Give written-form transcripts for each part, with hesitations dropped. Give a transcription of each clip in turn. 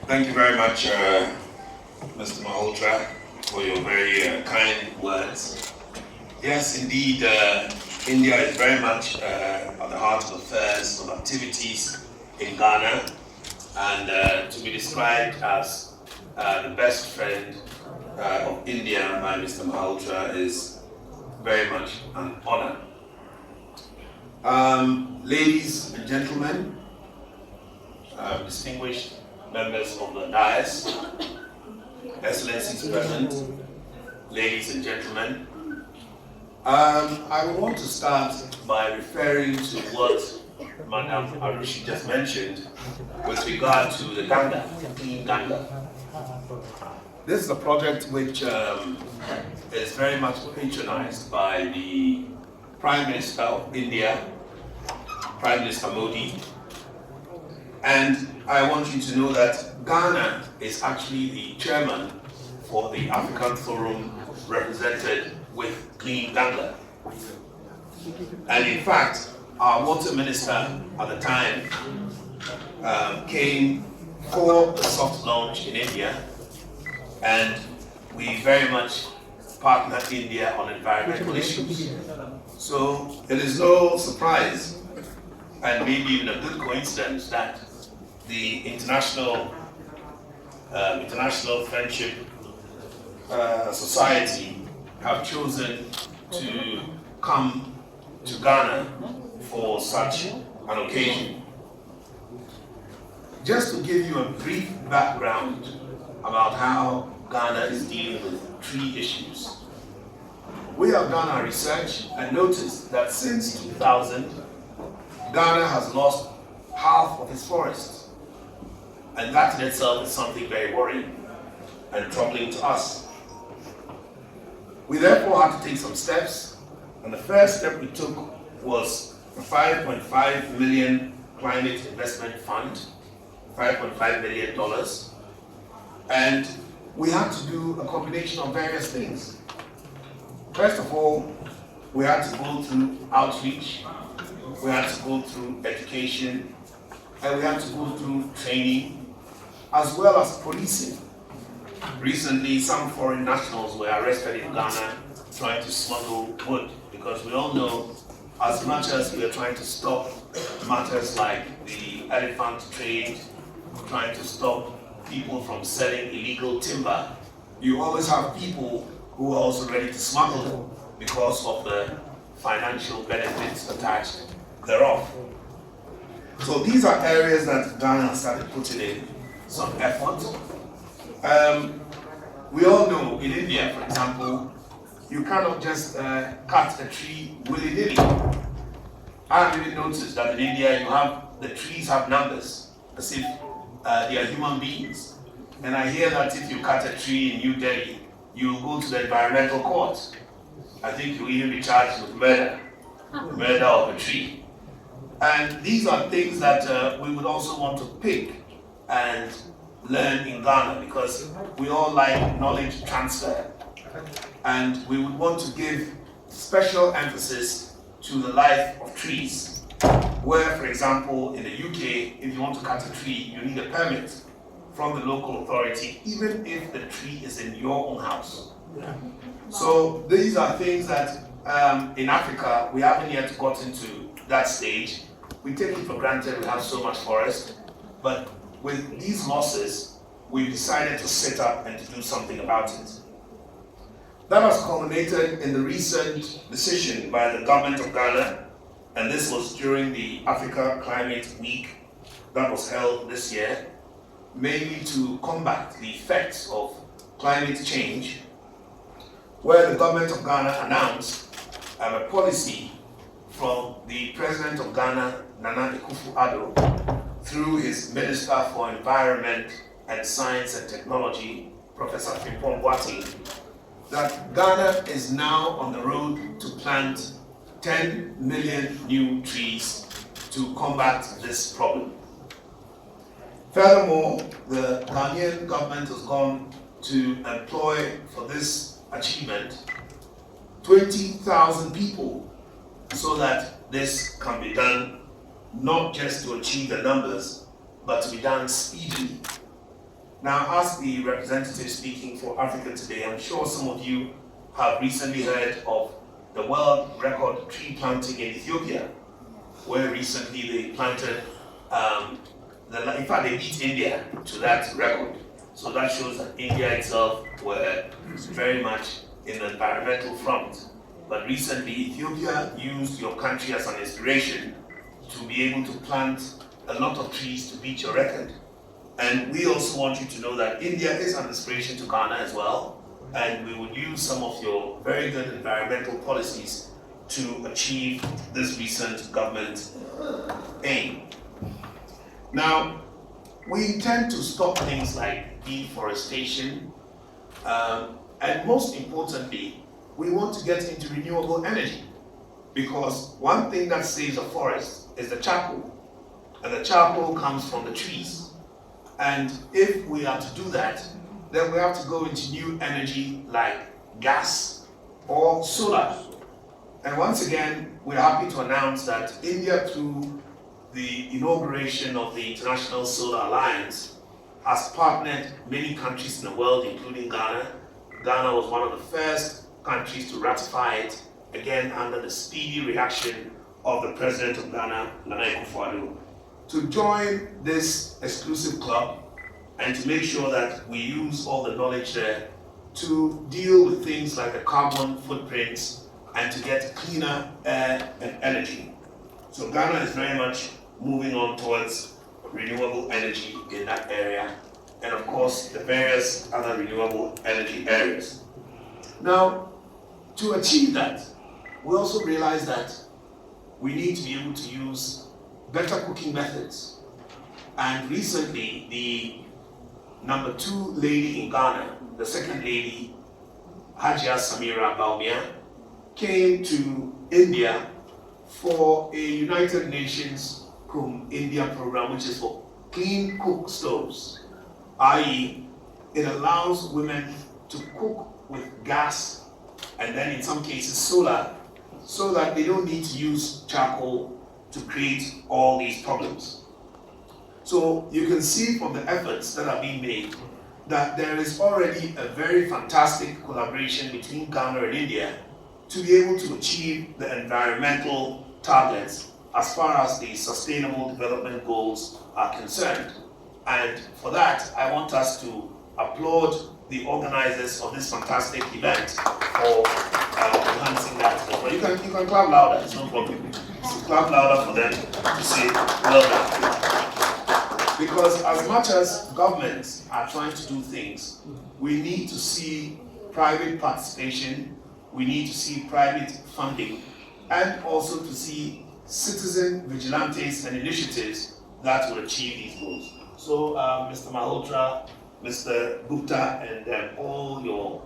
Thank you very much, Mr. Malhotra, for your very kind words. Yes, indeed, India is very much at the heart of affairs, of activities in Ghana, and to be described as the best friend of India by Mr. Malhotra is very much an honor. Ladies and gentlemen, distinguished members of the dais, excellencies present, ladies and gentlemen, I want to start by referring to what Madam Arushi just mentioned with regard to the Ganga, Clean Ganga. This is a project which is very much patronized by the Prime Minister of India, Prime Minister Modi, and I want you to know that Ghana is actually the chairman for the African Forum represented with Clean Ganga. And in fact, our water minister at the time came for the soft launch in India, and we very much partner India on environmental issues. So it is no surprise, and maybe even a good coincidence, that the International Friendship Society have chosen to come to Ghana for such an occasion. Just to give you a brief background about how Ghana is dealing with tree issues. We have done our research and noticed that since 2000, Ghana has lost half of its forests. And that in itself is something very worrying and troubling to us. We therefore had to take some steps, and the first step we took was a 5.5 million climate investment fund, $5.5 million, and we had to do a combination of various things. First of all, we had to go through outreach, we had to go through education, and we had to go through training, as well as policing. Recently, some foreign nationals were arrested in Ghana trying to smuggle wood, because we all know, as much as we are trying to stop matters like the elephant trade, trying to stop people from selling illegal timber, you always have people who are also ready to smuggle it because of the financial benefits attached thereof. So these are areas that Ghana started putting in some effort. We all know in India, for example, you cannot just cut a tree willy-nilly. I have really noticed that in India, the trees have numbers, as if they are human beings. And I hear that if you cut a tree in New Delhi, you go to the environmental court. I think you'll even be charged with murder of a tree. And these are things that we would also want to pick and learn in Ghana, because we all like knowledge transfer. And we would want to give special emphasis to the life of trees, where, for example, in the UK, if you want to cut a tree, you need a permit from the local authority, even if the tree is in your own house. So these are things that in Africa, we haven't yet gotten to that stage. We take it for granted we have so much forest, but with these losses, we've decided to sit up and to do something about it. That has culminated in the recent decision by the government of Ghana, and this was during the Africa Climate Week that was held this year, mainly to combat the effects of climate change, where the government of Ghana announced a policy from the President of Ghana, Nana Akufo-Addo, through his Minister for Environment and Science and Technology, Professor Frimpong Boateng, that Ghana is now on the road to plant 10 million new trees to combat this problem. Furthermore, the Ghanaian government has gone to employ for this achievement 20,000 people so that this can be done not just to achieve the numbers, but to be done speedily. Now, as the representative speaking for Africa today, I'm sure some of you have recently heard of the world record tree planting in Ethiopia, where recently they planted, in fact they beat India to that record. So that shows that India itself were very much in the environmental front. But recently Ethiopia used your country as an inspiration to be able to plant a lot of trees to beat your record. And we also want you to know that India is an inspiration to Ghana as well, and we would use some of your very good environmental policies to achieve this recent government aim. Now, we intend to stop things like deforestation, and most importantly, we want to get into renewable energy, because one thing that saves a forest is the charcoal, and the charcoal comes from the trees. And if we are to do that, then we have to go into new energy like gas or solar. And once again, we're happy to announce that India, through the inauguration of the International Solar Alliance, has partnered many countries in the world, including Ghana. Ghana was one of the first countries to ratify it, again under the speedy reaction of the President of Ghana, Lanka, to join this exclusive club and to make sure that we use all the knowledge there to deal with things like the carbon footprints and to get cleaner air and energy. So Ghana is very much moving on towards renewable energy in that area, and of course the various other renewable energy areas. Now, to achieve that, we also realize that we need to be able to use better cooking methods. And recently, the number 2 lady in Ghana, the second lady, Hajia Samira Baumia, came to India for a United Nations India program, which is for clean cook stoves, i.e. it allows women to cook with gas and then in some cases solar, so that they don't need to use charcoal to create all these problems. So you can see from the efforts that are being made that there is already a very fantastic collaboration between Ghana and India to be able to achieve the environmental targets as far as the Sustainable Development Goals are concerned. And for that, I want us to applaud the organizers of this fantastic event for enhancing that. But you can clap louder, it's no problem. So clap louder for them to say, well done. Because as much as governments are trying to do things, we need to see private participation, we need to see private funding, and also to see citizen vigilantes and initiatives that will achieve these goals. So Mr. Malhotra, Mr. Gupta, and all your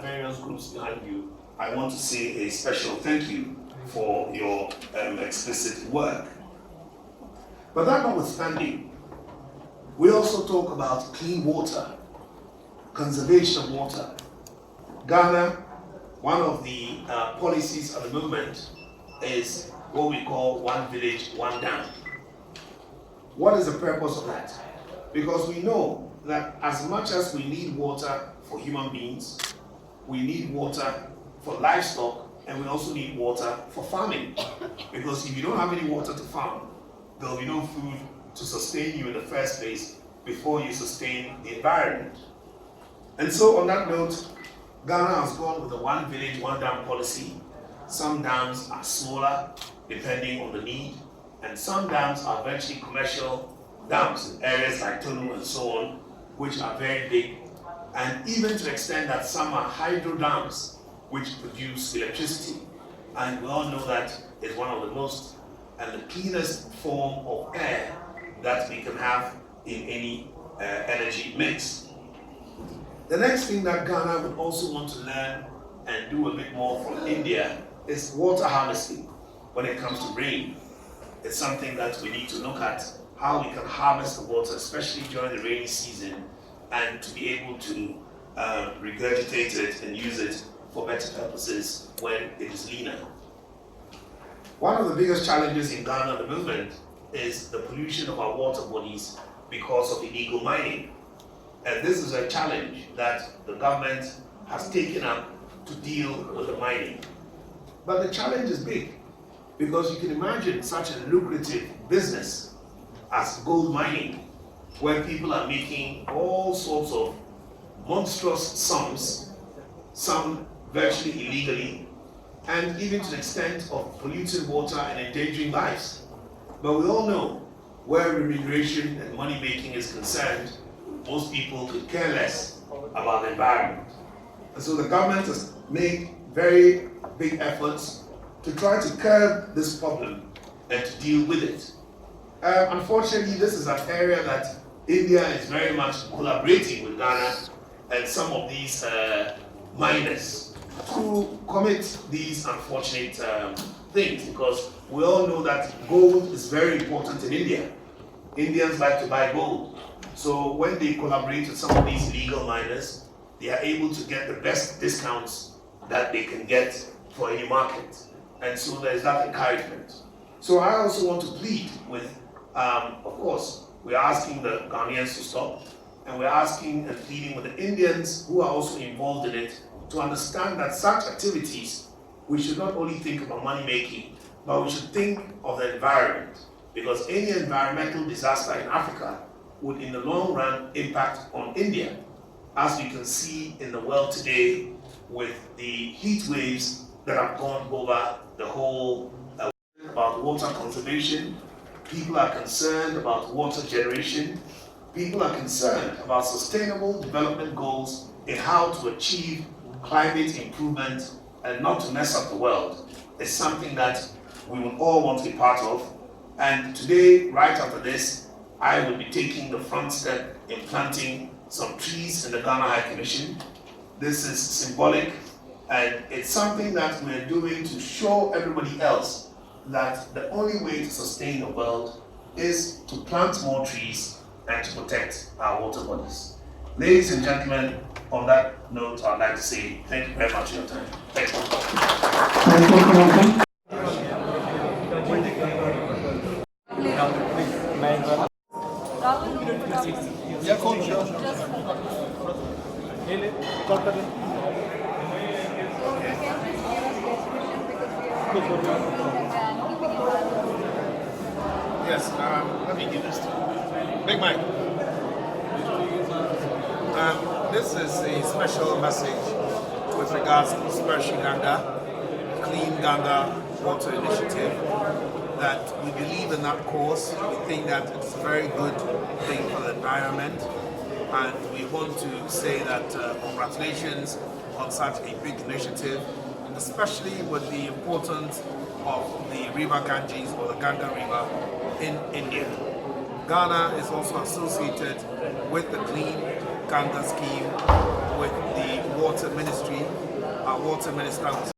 various groups behind you, I want to say a special thank you for your explicit work. But that notwithstanding, we also talk about clean water, conservation of water. Ghana, one of the policies at the moment is what we call one village, one dam. What is the purpose of that? Because we know that as much as we need water for human beings, we need water for livestock, and we also need water for farming. Because if you don't have any water to farm, there will be no food to sustain you in the first place before you sustain the environment. And so on that note, Ghana has gone with the one village, one dam policy. Some dams are smaller, depending on the need, and some dams are virtually commercial dams in areas like Tonu and so on, which are very big, and even to the extent that some are hydro dams, which produce electricity. And we all know that it's one of the most and the cleanest form of air that we can have in any energy mix. The next thing that Ghana would also want to learn and do a bit more from India is water harvesting. when it comes to rain. It's something that we need to look at, how we can harvest the water, especially during the rainy season, and to be able to regurgitate it and use it for better purposes when it is leaner. One of the biggest challenges in Ghana, the movement, is the pollution of our water bodies because of illegal mining. And this is a challenge that the government has taken up to deal with the mining. But the challenge is big, because you can imagine such a lucrative business as gold mining, where people are making all sorts of monstrous sums, some virtually illegally, and even to the extent of polluting water and endangering lives. But we all know where remuneration and money making is concerned, most people could care less about the environment. And so the government has made very big efforts to try to curb this problem and to deal with it. Unfortunately, this is an area that India is very much collaborating with Ghana and some of these miners to commit these unfortunate things, because we all know that gold is very important in India. Indians like to buy gold. So when they collaborate with some of these legal miners, they are able to get the best discounts that they can get for any market. And so there's that encouragement. So I also want to plead with, of course, we're asking the Ghanaians to stop, and we're asking and pleading with the Indians who are also involved in it to understand that such activities, we should not only think about money making, but we should think of the environment, because any environmental disaster in Africa would in the long run impact on India, as we can see in the world today with the heat waves that have gone over the whole about water conservation. People are concerned about water generation. People are concerned about sustainable development goals in how to achieve climate improvement and not to mess up the world. It's something that we would all want to be part of. And today, right after this, I will be taking the front step in planting some trees in the Ghana High Commission. This is symbolic, and it's something that we're doing to show everybody else that the only way to sustain the world is to plant more trees and to protect our water bodies. Ladies and gentlemen, on that note, I'd like to say thank you very much for your time. Thank you. Yes, let me give this to you. Big Mike. This is a special message with regards to Splash Uganda, Clean Uganda Water Initiative, that we believe in that cause. We think that it's a very good thing for the environment, and we want to say that congratulations on such a big initiative, especially with the importance of the River Ganges, or the Ganga River, in India. Ghana is also associated with the Clean Ganga scheme with the Water Ministry. Our Water Minister